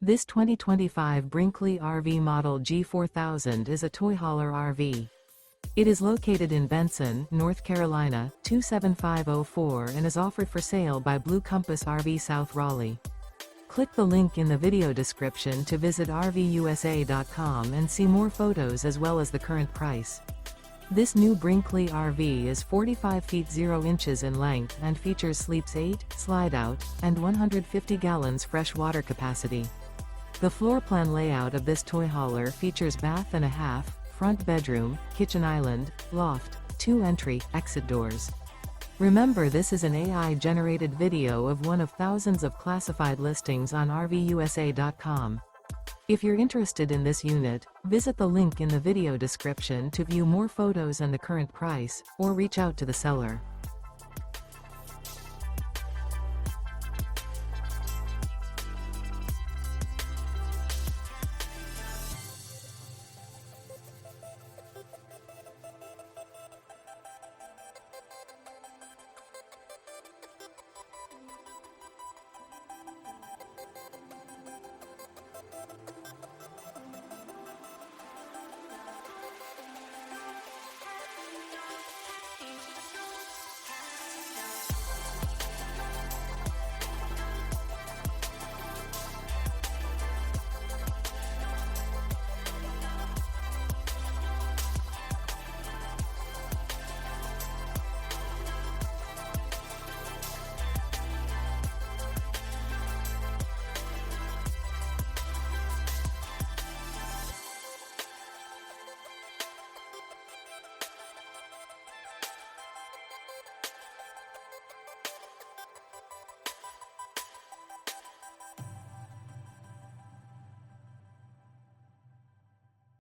This 2025 Brinkley RV Model G 4000 is a toy hauler RV. It is located in Benson, North Carolina, 27504 and is offered for sale by Blue Compass RV South Raleigh. Click the link in the video description to visit RVUSA.com and see more photos as well as the current price. This new Brinkley RV is 45 feet 0 inches in length and features sleeps 8, slide-out, and 150 gallons fresh water capacity. The floor plan layout of this toy hauler features bath and a half, front bedroom, kitchen island, loft, 2 entry/exit doors. Remember, this is an AI-generated video of one of thousands of classified listings on RVUSA.com. If you're interested in this unit, visit the link in the video description to view more photos and the current price, or reach out to the seller.